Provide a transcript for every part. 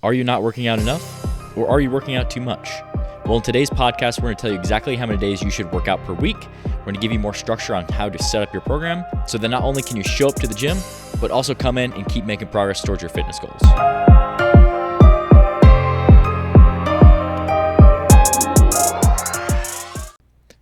Are you not working out enough? Or are you working out too much? Well, in today's podcast, we're going to tell you exactly how many days you should work out per week. We're going to give you more structure on how to set up your program so that not only can you show up to the gym, but also come in and keep making progress towards your fitness goals.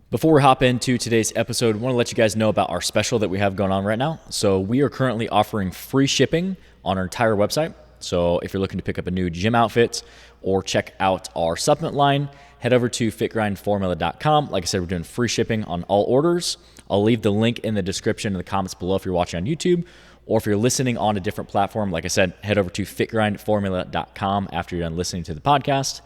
Before we hop into today's episode, I want to let you guys know about our special that we have going on right now. So we are currently offering free shipping on our entire website. So if you're looking to pick up a new gym outfit or check out our supplement line, head over to fitgrindformula.com. Like I said, we're doing free shipping on all orders. I'll leave the link in the description in the comments below if you're watching on YouTube, or if you're listening on a different platform. Like I said, head over to fitgrindformula.com after you're done listening to the podcast,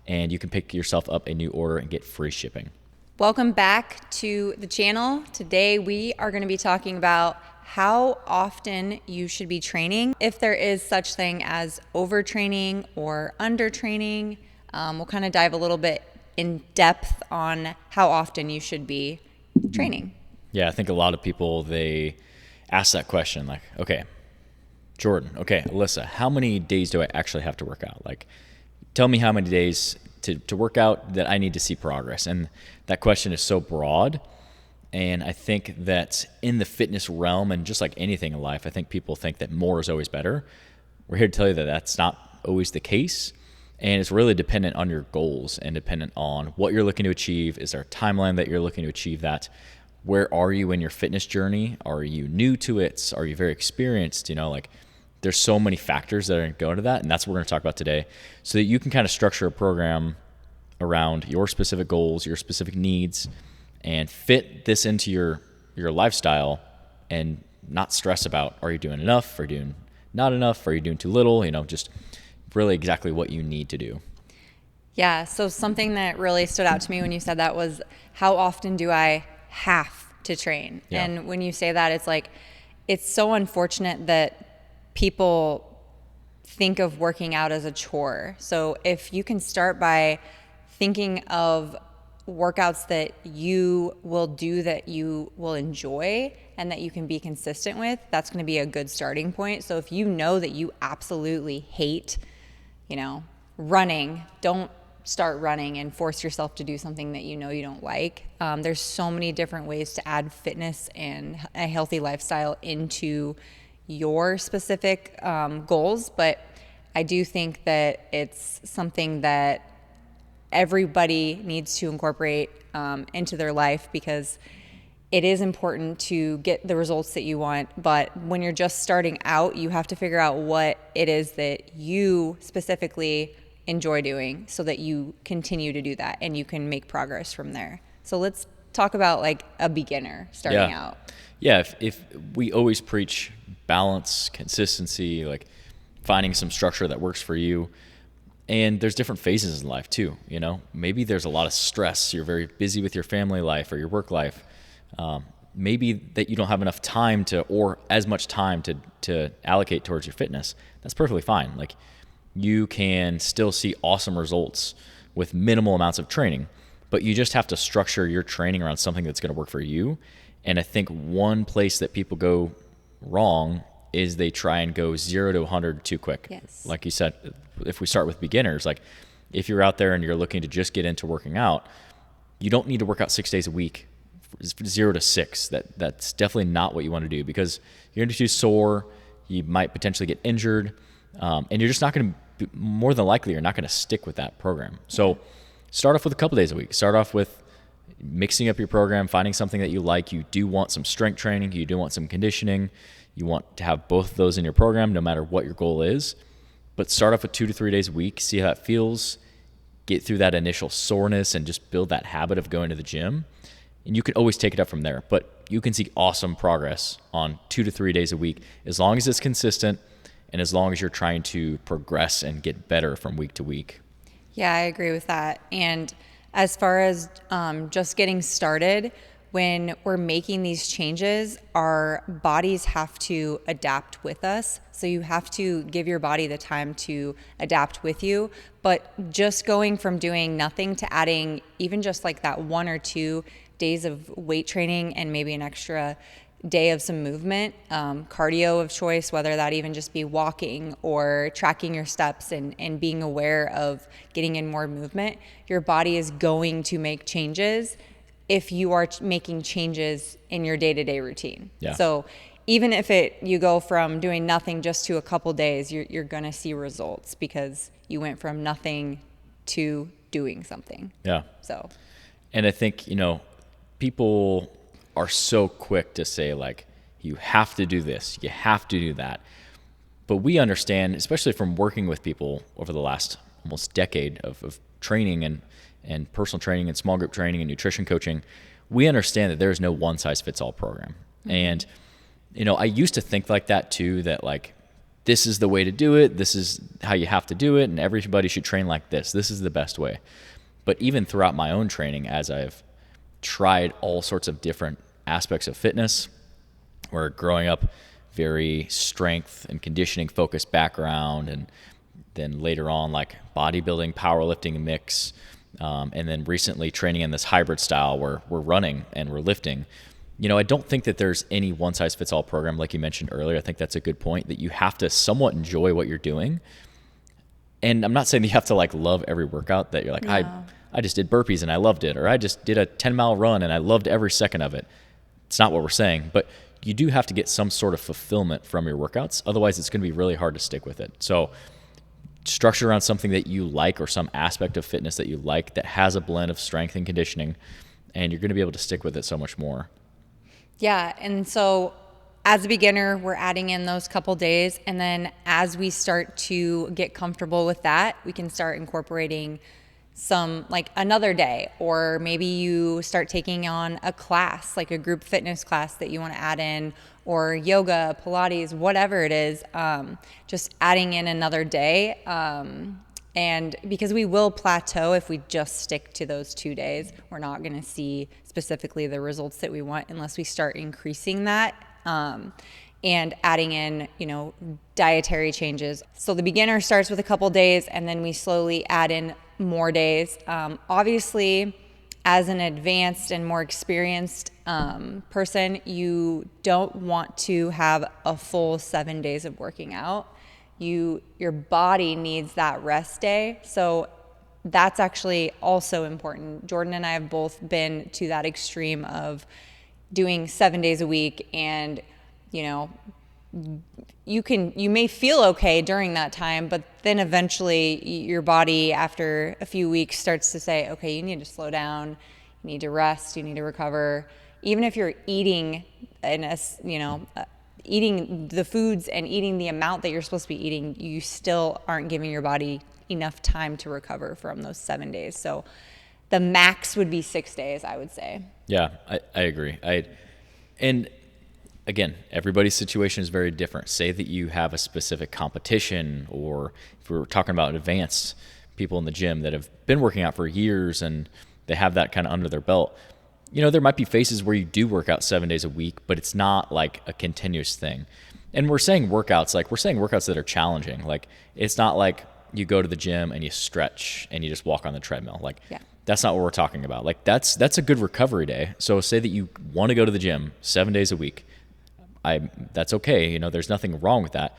and you can pick yourself up a new order and get free shipping. Welcome back to the channel. Today we are going to be talking about how often you should be training, if there is such thing as overtraining or undertraining. We'll kind of dive a little bit in depth on how often you should be training. Yeah, I think a lot of people, they ask that question like, okay, Jordan, okay, Alyssa, how many days do I actually have to work out? Like, tell me how many days to work out that I need to see progress. And that question is so broad. And I think that in the fitness realm, and just like anything in life, I think people think that more is always better. We're here to tell you that that's not always the case. And it's really dependent on your goals and dependent on what you're looking to achieve. Is there a timeline that you're looking to achieve that? Where are you in your fitness journey? Are you new to it? Are you very experienced? There's so many factors that are going to go into that. And that's what we're going to talk about today, so that you can kind of structure a program around your specific goals, your specific needs, and fit this into your lifestyle and not stress about, are you doing enough? Are you doing not enough? Are you doing too little? Just really exactly what you need to do. Yeah, so something that really stood out to me when you said that was, how often do I have to train? Yeah. And when you say that, it's like, it's so unfortunate that people think of working out as a chore. So if you can start by thinking of workouts that you will do, that you will enjoy and that you can be consistent with, that's going to be a good starting point. So if you know that you absolutely hate, running, don't start running and force yourself to do something that you know you don't like. There's so many different ways to add fitness and a healthy lifestyle into your specific goals, but I do think that it's something that everybody needs to incorporate into their life, because it is important to get the results that you want. But when you're just starting out, you have to figure out what it is that you specifically enjoy doing so that you continue to do that and you can make progress from there. So let's talk about like a beginner starting out. Yeah, if we always preach balance, consistency, like finding some structure that works for you. And there's different phases in life too, Maybe there's a lot of stress. You're very busy with your family life or your work life. Maybe that you don't have enough time or as much time to allocate towards your fitness. That's perfectly fine. Like, you can still see awesome results with minimal amounts of training, but you just have to structure your training around something that's going to work for you. And I think one place that people go wrong is they try and go 0 to 100 too quick. Yes. Like you said, if we start with beginners, like if you're out there and you're looking to just get into working out, you don't need to work out 6 days a week, 0 to 6. That's definitely not what you want to do, because you're going to be too sore. You might potentially get injured, and you're just not going to. More than likely, you're not going to stick with that program. So start off with a couple days a week. Start off with mixing up your program, finding something that you like. You do want some strength training. You do want some conditioning. You want to have both of those in your program, no matter what your goal is. But start off with 2 to 3 days a week. See how that feels. Get through that initial soreness and just build that habit of going to the gym. And you can always take it up from there. But you can see awesome progress on 2 to 3 days a week, as long as it's consistent and as long as you're trying to progress and get better from week to week. Yeah, I agree with that. And as far as just getting started, when we're making these changes, our bodies have to adapt with us. So you have to give your body the time to adapt with you. But just going from doing nothing to adding even just like that 1 or 2 days of weight training and maybe an extra day of some movement, cardio of choice, whether that even just be walking or tracking your steps and being aware of getting in more movement, your body is going to make changes if you are making changes in your day-to-day routine. Yeah. So even if you go from doing nothing just to a couple days, you're going to see results because you went from nothing to doing something. Yeah. So, and I think, people are so quick to say, like, you have to do this, you have to do that. But we understand, especially from working with people over the last almost decade of training and personal training and small group training and nutrition coaching, we understand that there is no one size fits all program. Mm-hmm. And, I used to think like that too, that like, this is the way to do it, this is how you have to do it, and everybody should train like this is the best way. But even throughout my own training, as I've tried all sorts of different aspects of fitness, where growing up very strength and conditioning focused background, and then later on like bodybuilding, powerlifting mix, and then recently training in this hybrid style where we're running and we're lifting. I don't think that there's any one size fits all program like you mentioned earlier. I think that's a good point, that you have to somewhat enjoy what you're doing. And I'm not saying that you have to like love every workout, that you're like, no. I just did burpees and I loved it, or I just did a 10-mile run and I loved every second of it. It's not what we're saying, but you do have to get some sort of fulfillment from your workouts. Otherwise, it's going to be really hard to stick with it. So structure around something that you like, or some aspect of fitness that you like that has a blend of strength and conditioning, and you're going to be able to stick with it so much more. Yeah. And so as a beginner, we're adding in those couple days. And then as we start to get comfortable with that, we can start incorporating some, like another day, or maybe you start taking on a class, like a group fitness class that you want to add in, or yoga, Pilates, whatever it is, just adding in another day. And because we will plateau if we just stick to those 2 days, we're not going to see specifically the results that we want unless we start increasing that, and adding in, dietary changes. So the beginner starts with a couple days, and then we slowly add in more days. Obviously, as an advanced and more experienced person, you don't want to have a full 7 days of working out. Your body needs that rest day. So that's actually also important. Jordan and I have both been to that extreme of doing 7 days a week, and you may feel okay during that time, but then eventually your body after a few weeks starts to say, okay, you need to slow down, you need to rest, you need to recover. Even if you're eating eating the foods and eating the amount that you're supposed to be eating, you still aren't giving your body enough time to recover from those 7 days. So the max would be 6 days, I would say. Yeah, I agree. And again, everybody's situation is very different. Say that you have a specific competition, or if we're talking about advanced people in the gym that have been working out for years and they have that kind of under their belt. There might be phases where you do work out 7 days a week, but it's not like a continuous thing. And we're saying workouts that are challenging. Like, it's not like you go to the gym and you stretch and you just walk on the treadmill. Like, yeah. That's not what we're talking about. Like, that's a good recovery day. So say that you want to go to the gym 7 days a week. That's okay. There's nothing wrong with that.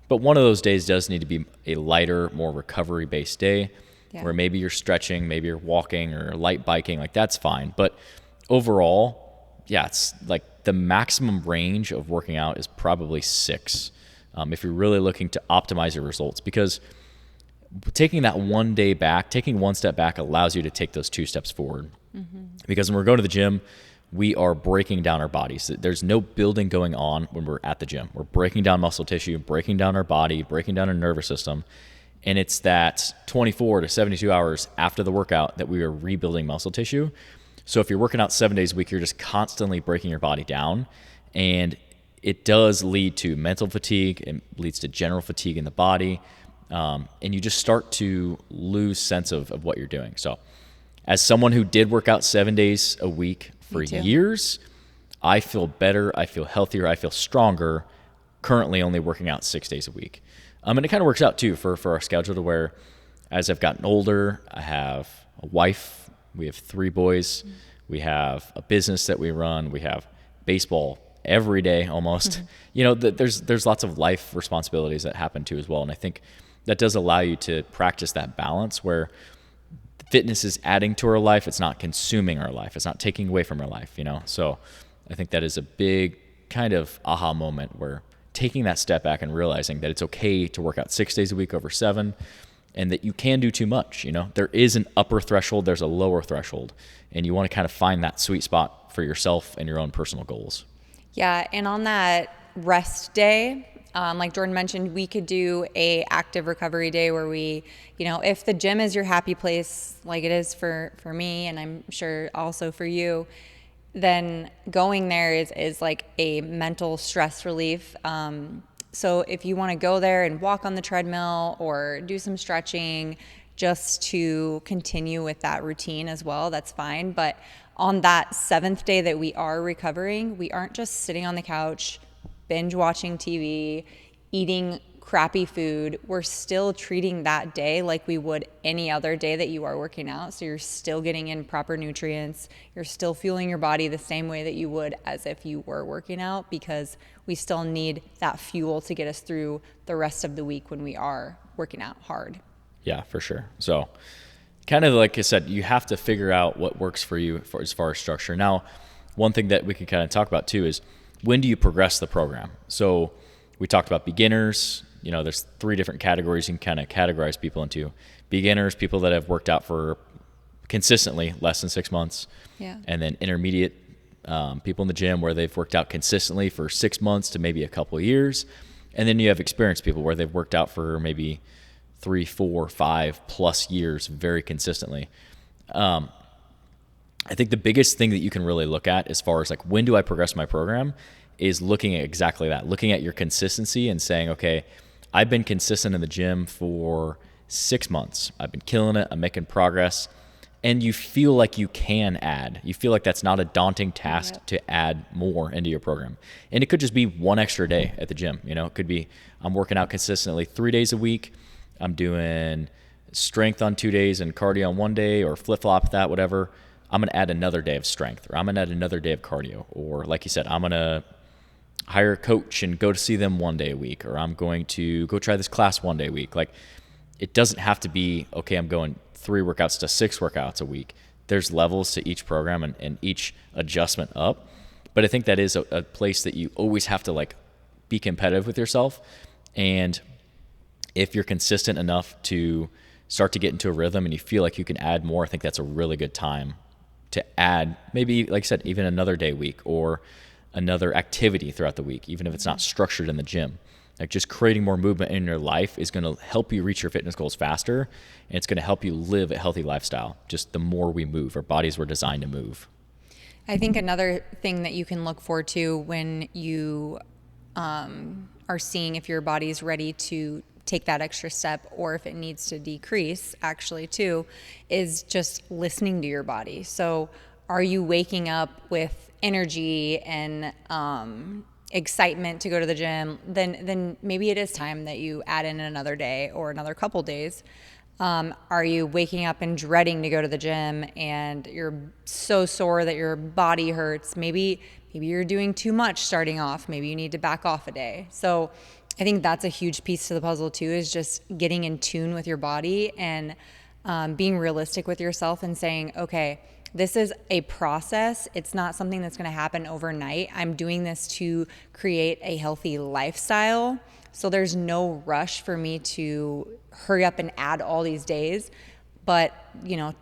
But one of those days does need to be a lighter, more recovery-based day, where maybe you're stretching, maybe you're walking or light biking. Like, that's fine. But overall, yeah, it's like the maximum range of working out is probably 6, if you're really looking to optimize your results, because taking that 1 day back, taking one step back allows you to take those 2 steps forward. Mm-hmm. Because when we're going to the gym, we are breaking down our bodies. There's no building going on when we're at the gym. We're breaking down muscle tissue, breaking down our body, breaking down our nervous system. And it's that 24 to 72 hours after the workout that we are rebuilding muscle tissue. So if you're working out 7 days a week, you're just constantly breaking your body down, and it does lead to mental fatigue. It leads to general fatigue in the body, and you just start to lose sense of what you're doing. So as someone who did work out 7 days a week for years, I feel better, I feel healthier, I feel stronger, currently only working out 6 days a week. And it kind of works out too for our schedule, to where as I've gotten older, I have a wife, we have 3 boys, we have a business that we run, we have baseball every day almost. There's lots of life responsibilities that happen too as well. And I think that does allow you to practice that balance where fitness is adding to our life. It's not consuming our life. It's not taking away from our life, So I think that is a big kind of aha moment where taking that step back and realizing that it's okay to work out 6 days a week over 7, and that you can do too much. There is an upper threshold, there's a lower threshold, and you want to kind of find that sweet spot for yourself and your own personal goals. Yeah, and on that rest day, like Jordan mentioned, we could do a active recovery day where we, if the gym is your happy place, like it is for me, and I'm sure also for you, then going there is like a mental stress relief. So if you want to go there and walk on the treadmill or do some stretching just to continue with that routine as well, that's fine. But on that 7th day that we are recovering, we aren't just sitting on the couch, binge watching TV, eating crappy food. We're still treating that day like we would any other day that you are working out. So you're still getting in proper nutrients. You're still fueling your body the same way that you would as if you were working out, because we still need that fuel to get us through the rest of the week when we are working out hard. Yeah, for sure. So kind of like I said, you have to figure out what works for you as far as structure. Now, one thing that we can kind of talk about too is, when do you progress the program? So we talked about beginners. There's 3 different categories you can kind of categorize people into. Beginners, people that have worked out for consistently less than 6 months. Yeah. And then intermediate, people in the gym where they've worked out consistently for 6 months to maybe a couple of years. And then you have experienced people where they've worked out for maybe 3, 4, 5 plus years very consistently. I think the biggest thing that you can really look at as far as like, when do I progress my program, is looking at exactly that, looking at your consistency and saying, okay, I've been consistent in the gym for 6 months. I've been killing it. I'm making progress. And you feel like you can add. You feel like that's not a daunting task to add more into your program. And it could just be one extra day at the gym. It could be I'm working out consistently 3 days a week. I'm doing strength on 2 days and cardio on 1 day, or flip-flop that, whatever. I'm going to add another day of strength, or I'm going to add another day of cardio. Or like you said, I'm going to hire a coach and go to see them 1 day a week, or I'm going to go try this class 1 day a week. Like, it doesn't have to be, okay, I'm going 3 workouts to 6 workouts a week. There's levels to each program and each adjustment up. But I think that is a place that you always have to like be competitive with yourself. And if you're consistent enough to start to get into a rhythm and you feel like you can add more, I think that's a really good time to add maybe, like I said, even another day a week or another activity throughout the week, even if it's not structured in the gym. Like, just creating more movement in your life is going to help you reach your fitness goals faster, and it's going to help you live a healthy lifestyle. Just the more we move, our bodies were designed to move. I think another thing that you can look for too when you are seeing if your body's ready to take that extra step or if it needs to decrease actually too, is just listening to your body. So are you waking up with energy and excitement to go to the gym? Then maybe it is time that you add in another day or another couple days. Are you waking up and dreading to go to the gym and you're so sore that your body hurts? Maybe you're doing too much starting off. Maybe you need to back off a day. So I think that's a huge piece to the puzzle too, is just getting in tune with your body and being realistic with yourself and saying, okay, this is a process. It's not something that's going to happen overnight. I'm doing this to create a healthy lifestyle. So there's no rush for me to hurry up and add all these days, but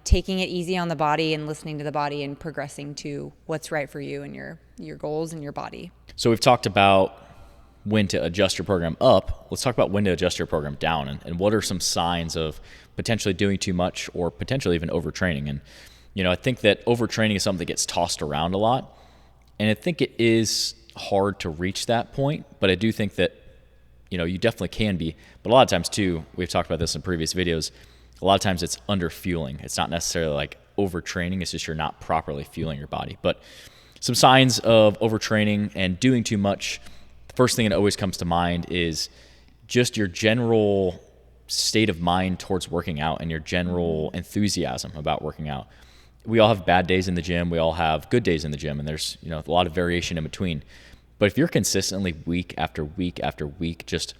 taking it easy on the body and listening to the body and progressing to what's right for you and your goals and your body. So we've talked about when to adjust your program up. Let's talk about when to adjust your program down, and what are some signs of potentially doing too much or potentially even overtraining. And I think that overtraining is something that gets tossed around a lot, and I think it is hard to reach that point, but I do think that you definitely can be. But a lot of times too, we've talked about this in previous videos, a lot of times it's under fueling. It's not necessarily like overtraining, it's just you're not properly fueling your body. But some signs of overtraining and doing too much, the first thing that always comes to mind is just your general state of mind towards working out and your general enthusiasm about working out. We all have bad days in the gym. We all have good days in the gym, and there's a lot of variation in between. But if you're consistently week after week after week, just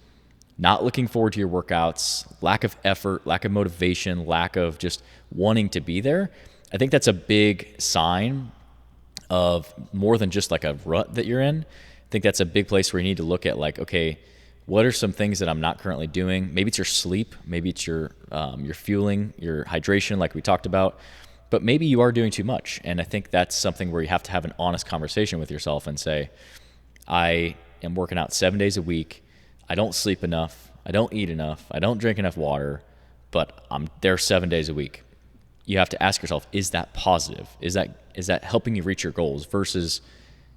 not looking forward to your workouts, lack of effort, lack of motivation, lack of just wanting to be there, I think that's a big sign of more than just like a rut that you're in. I think that's a big place where you need to look at like, okay, what are some things that I'm not currently doing? Maybe it's your sleep, maybe it's your fueling, your hydration, like we talked about, but maybe you are doing too much. And I think that's something where you have to have an honest conversation with yourself and say, I am working out 7 days a week. I don't sleep enough. I don't eat enough. I don't drink enough water, but I'm there 7 days a week. You have to ask yourself, is that positive? Is that helping you reach your goals versus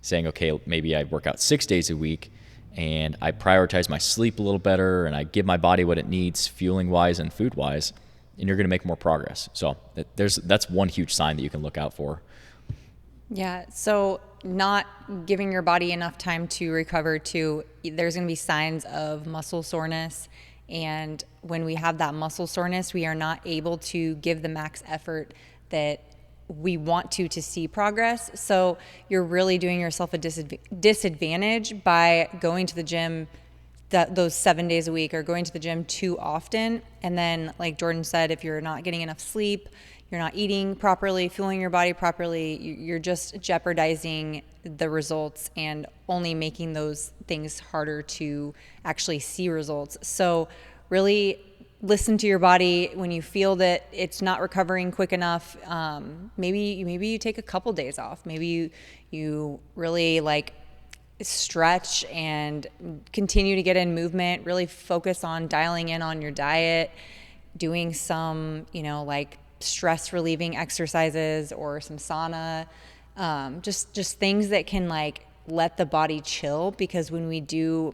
saying, okay, maybe I work out 6 days a week and I prioritize my sleep a little better and I give my body what it needs fueling wise and food wise, and you're going to make more progress. So that's one huge sign that you can look out for. Yeah. So not giving your body enough time to recover too, there's going to be signs of muscle soreness. And when we have that muscle soreness, we are not able to give the max effort that we want to see progress. So you're really doing yourself a disadvantage by going to the gym those 7 days a week or going to the gym too often. And then, like Jordan said, if you're not getting enough sleep, you're not eating properly, fueling your body properly, you're just jeopardizing the results and only making those things harder to actually see results. So really listen to your body when you feel that it's not recovering quick enough. Maybe you take a couple days off. Maybe you really like stretch and continue to get in movement, really focus on dialing in on your diet, doing some, like stress relieving exercises or some sauna, just things that can like let the body chill, because when we do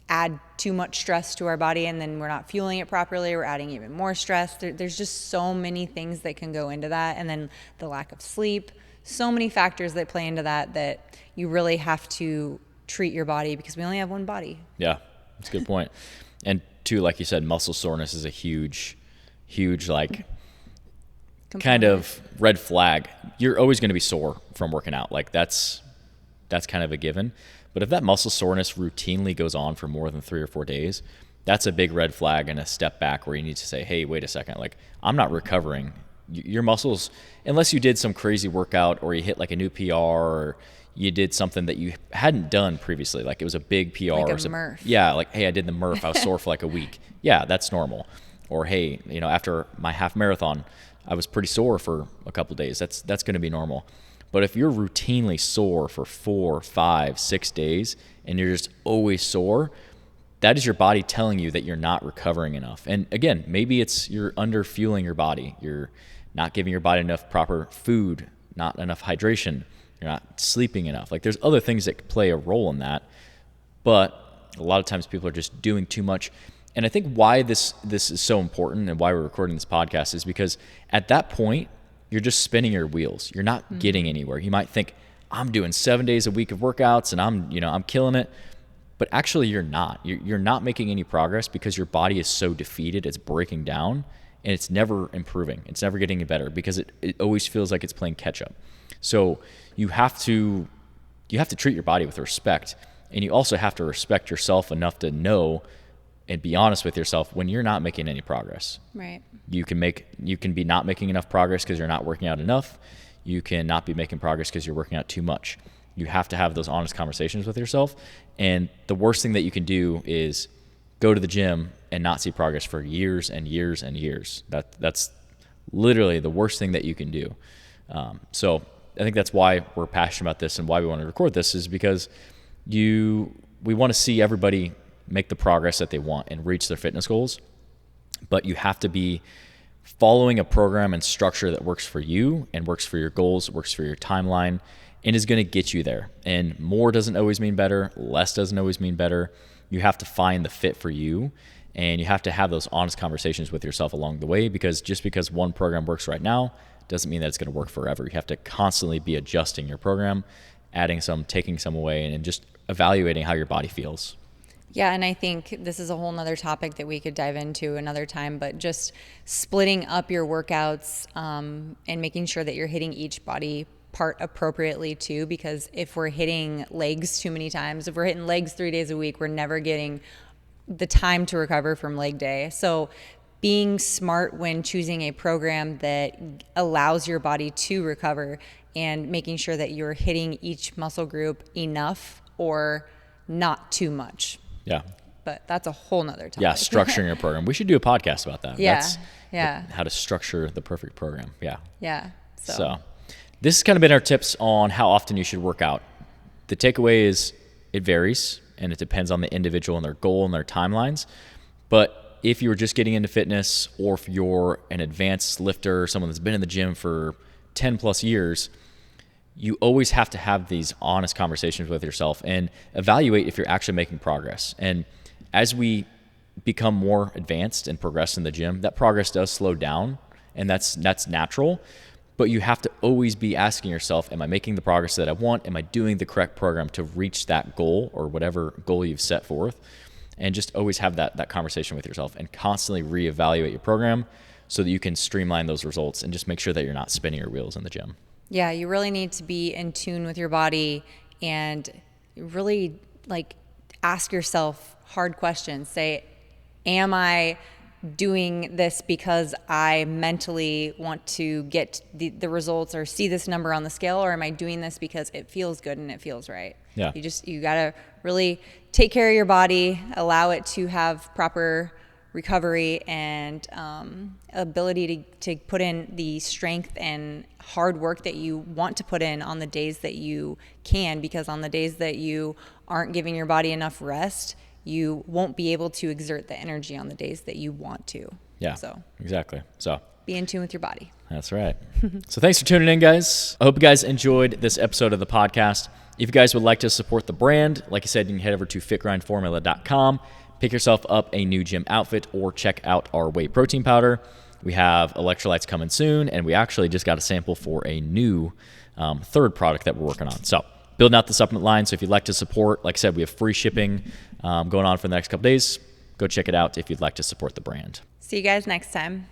add too much stress to our body and then we're not fueling it properly, we're adding even more stress. There's just so many things that can go into that. And then the lack of sleep, so many factors that play into that you really have to treat your body, because we only have one body. Yeah, that's a good point. And two, like you said, muscle soreness is a huge like kind of red flag. You're always going to be sore from working out. Like that's kind of a given. But if that muscle soreness routinely goes on for more than 3 or 4 days, that's a big red flag and a step back where you need to say, hey, wait a second, like I'm not recovering. Your muscles, unless you did some crazy workout or you hit like a new PR or you did something that you hadn't done previously, like it was a big PR. Like a Murph. Yeah, like, hey, I did the Murph. I was sore for like a week. Yeah, that's normal. Or, hey, after my half marathon, I was pretty sore for a couple of days. That's going to be normal. But if you're routinely sore for 4, 5, 6 days and you're just always sore, that is your body telling you that you're not recovering enough. And again, maybe it's you're under fueling your body. You're not giving your body enough proper food, not enough hydration. You're not sleeping enough. Like there's other things that play a role in that. But a lot of times people are just doing too much. And I think why this is so important and why we're recording this podcast is because at that point, you're just spinning your wheels. You're not getting anywhere. You might think, I'm doing 7 days a week of workouts and I'm killing it. But actually you're not. You're not making any progress because your body is so defeated, it's breaking down, and it's never improving. It's never getting better because it always feels like it's playing catch up. So you have to treat your body with respect, and you also have to respect yourself enough to know and be honest with yourself when you're not making any progress. Right. You can be not making enough progress because you're not working out enough. You can not be making progress because you're working out too much. You have to have those honest conversations with yourself. And the worst thing that you can do is go to the gym and not see progress for years and years and years. That's literally the worst thing that you can do. So I think that's why we're passionate about this and why we want to record this, is because we want to see everybody make the progress that they want and reach their fitness goals. But you have to be following a program and structure that works for you and works for your goals, works for your timeline, and is going to get you there. And more doesn't always mean better. Less doesn't always mean better. You have to find the fit for you, and you have to have those honest conversations with yourself along the way, because just because one program works right now doesn't mean that it's going to work forever. You have to constantly be adjusting your program, adding some, taking some away, and just evaluating how your body feels. Yeah, and I think this is a whole nother topic that we could dive into another time, but just splitting up your workouts and making sure that you're hitting each body part appropriately too, because if we're hitting legs too many times, if we're hitting legs 3 days a week, we're never getting the time to recover from leg day. So being smart when choosing a program that allows your body to recover and making sure that you're hitting each muscle group enough or not too much. Yeah. But that's a whole nother topic. Yeah, structuring your program. We should do a podcast about that. Yeah. That's how to structure the perfect program. Yeah. Yeah. So this has kind of been our tips on how often you should work out. The takeaway is it varies and it depends on the individual and their goal and their timelines. But if you were just getting into fitness, or if you're an advanced lifter, someone that's been in the gym for 10 plus years, you always have to have these honest conversations with yourself and evaluate if you're actually making progress. And as we become more advanced and progress in the gym, that progress does slow down, and that's natural. But you have to always be asking yourself, am I making the progress that I want? Am I doing the correct program to reach that goal or whatever goal you've set forth? And just always have that conversation with yourself and constantly reevaluate your program so that you can streamline those results and just make sure that you're not spinning your wheels in the gym. Yeah, you really need to be in tune with your body and really ask yourself hard questions. Say, am I doing this because I mentally want to get the results or see this number on the scale, or am I doing this because it feels good and it feels right? Yeah. You got to really take care of your body, allow it to have proper recovery and ability to put in the strength and hard work that you want to put in on the days that you can, because on the days that you aren't giving your body enough rest, you won't be able to exert the energy on the days that you want to. Yeah, so exactly. So be in tune with your body. That's right. So thanks for tuning in, guys. I hope you guys enjoyed this episode of the podcast. If you guys would like to support the brand, like I said, you can head over to fitgrindformula.com, pick yourself up a new gym outfit, or check out our whey protein powder. We have electrolytes coming soon, and we actually just got a sample for a new third product that we're working on. So building out the supplement line. So if you'd like to support, like I said, we have free shipping going on for the next couple days. Go check it out if you'd like to support the brand. See you guys next time.